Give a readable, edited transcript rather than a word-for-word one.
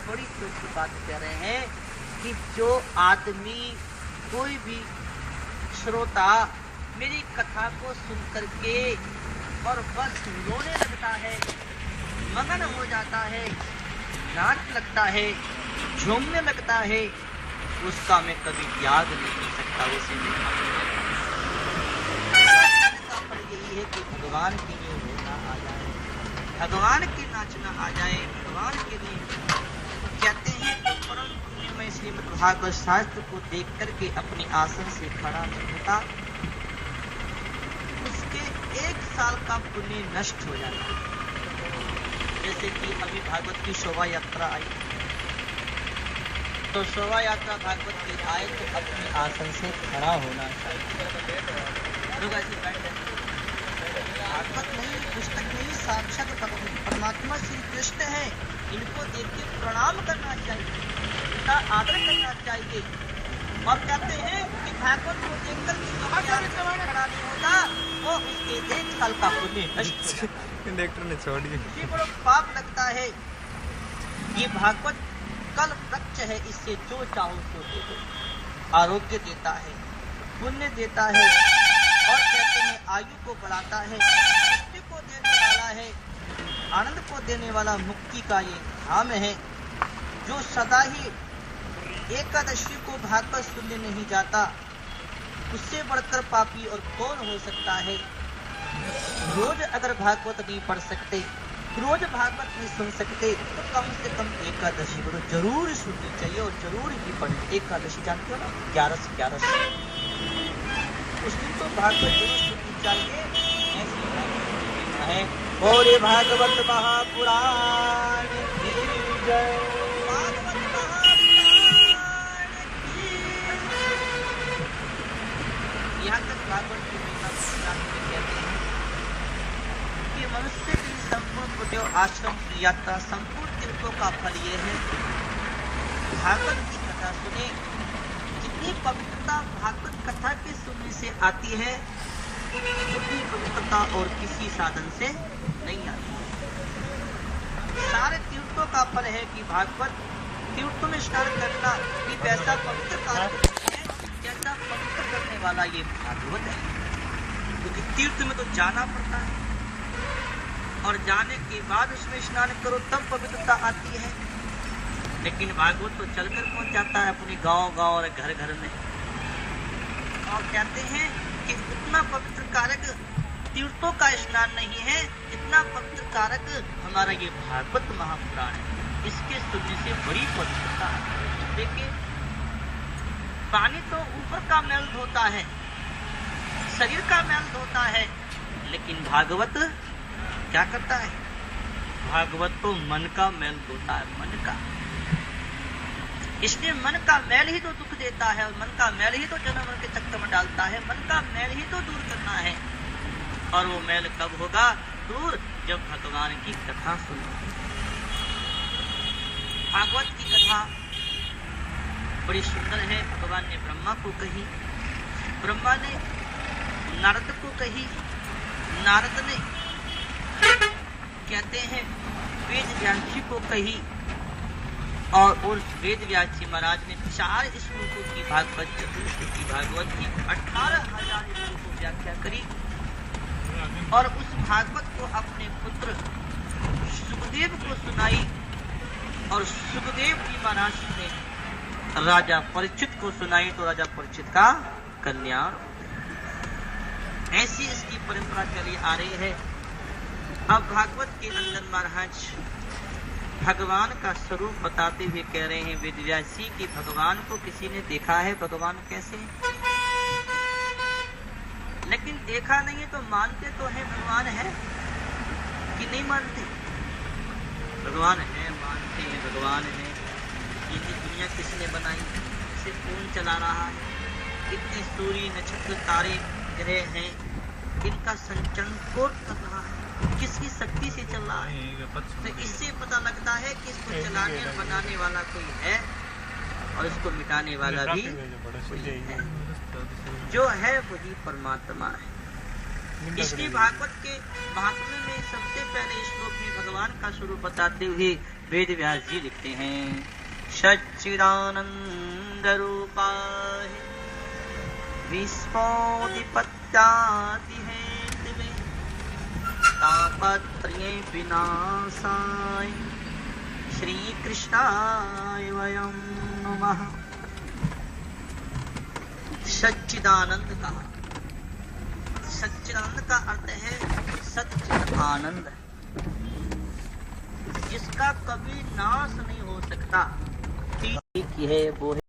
बड़ी छोटी बात कह रहे हैं कि जो आदमी कोई भी श्रोता मेरी कथा को सुन करके और बस रोने लगता है, मगन हो जाता है, नाच लगता है, झूमने लगता है, उसका मैं कभी त्याग नहीं कर सकता। उसे यही है कि भगवान के लिए रोना आ जाए, भगवान के नाचना आ जाए, भगवान के लिए कहते हैं तो परम पुण्यमय श्रीमद् भागवत शास्त्र को देख करके अपने आसन से खड़ा नहीं होता, उसके 1 साल का पुण्य नष्ट हो जाता है। जैसे कि अभी भागवत की शोभा यात्रा आई, तो शोभा यात्रा भागवत की आए तो अपने आसन से खड़ा होना चाहिए। भागवत नहीं, पुस्तक नहीं, साक्षात परमात्मा श्री कृष्ण है, इनको देख के प्रणाम करना चाहिए, इनका आदर करना चाहिए। और कहते हैं कि भागवत को देखकर खड़ा नहीं होता, वो उसके 1 साल का पुण्य नष्ट हो जाता है। कंडक्टर ने छोड़ दिया। ये बड़ा पाप लगता है। ये भागवत कल वृक्ष है, इससे जो चाहो सो दे दो, आरोग्य देता है, पुण्य देता है, और कहते हैं आयु को बढ़ाता है, पुष्टि को देने वाला है, आनंद को देने वाला मुक्ति का ये धाम है। जो सदा ही एकादशी को भागवत सुनने नहीं जाता, उससे बढ़कर पापी और कौन हो सकता है। रोज अगर भागवत नहीं पढ़ सकते, रोज भागवत नहीं सुन सकते, तो कम से कम एकादशी को तो जरूर सुननी चाहिए और जरूर ही पढ़नी। एकादशी जानते हो ना, 11 उस दिन तो भागवत जरूर सुननी चाहिए। है बोले भागवत महापुराण की जय, भागवत महापुराण की जय। यहाँ तक भागवत की कहते हैं कि मनुष्य की संपूर्ण पुण्य आश्रम की यात्रा, संपूर्ण तीर्थों का फल ये है भागवत की कथा सुने। जितनी पवित्रता भागवत कथा के सुनने से आती है, उतनी पवित्रता और किसी साधन से नहीं आती। सारे तीर्थों का फल है कि भागवत तीर्थों में स्नान करना भी वैसा पवित्र कार्य है जैसा पवित्र करने वाला ये भागवत है। क्योंकि तीर्थ में तो जाना पड़ता है और जाने के बाद उसमें स्नान करो तब पवित्रता आती है। लेकिन भागवत तो चलकर पहुंच जाता है अपने गांव-गांव और घर-घर में। और कहते हैं कि उतना पवित्र कारक तीर्थों का स्नान नहीं है, इतना पवित्र कारक हमारा ये भागवत महापुराण है। इसके सुनने से बड़ी पवित्रता है। देखिए, पानी तो ऊपर का मैल धोता है, शरीर का मैल धोता है, लेकिन भागवत क्या करता है? भागवत तो मन का मैल धोता है, मन का। इसलिए मन का मैल ही तो दुख देता है और मन का मैल ही तो जन्म के चक्कर में डालता है, मन का मैल ही तो दूर करना है। और वो मैल कब होगा दूर? जब भगवान की कथा सुनो। भागवत की कथा बड़ी सुंदर है। भगवान ने ब्रह्मा को कही, ब्रह्मा ने नारद को कही, नारद ने कहते हैं वेद व्यासी को कही, और वेद व्यासी महाराज ने 4 श्लोकों की भागवत चतुर्थ की भागवत की 18,000 श्लोकों को व्याख्या करी। और उस भागवत को अपने पुत्र सुखदेव को सुनाई, और सुखदेव जी महाराज ने राजा परीक्षित को सुनाई, तो राजा परीक्षित का कल्याण। ऐसी इसकी परंपरा चली आ रही है। अब भागवत के अंदर महाराज भगवान का स्वरूप बताते हुए कह रहे हैं वेदव्यासी कि भगवान को किसी ने देखा है? भगवान कैसे? लेकिन देखा नहीं है तो मानते तो है भगवान है कि नहीं मानते? भगवान है, मानते हैं भगवान है। ये दुनिया किसने बनाई? इसे कौन चला रहा है? कितने सूर्य नक्षत्र तारे ग्रह हैं, इनका संचरण कौन कर रहा है? किसकी शक्ति से चल रहा है? तो इससे पता लगता है कि इसको चलाने और बनाने वाला कोई है और इसको मिटाने वाला भी कोई है। जो है वही परमात्मा है। इसलिए भागवत के महात्म्य में सबसे पहले श्लोक में भगवान का स्वरूप बताते हुए वेद व्यास जी लिखते हैं, सच्चिदानंद रूपाय विश्वोदिपत्यादि हेतवे तापत्रये विनाशाय श्री कृष्णाय वयं नमः। सच्चिदानंद का अर्थ है सच्चिद आनंद, जिसका कभी नाश नहीं हो सकता। ठीक है वो है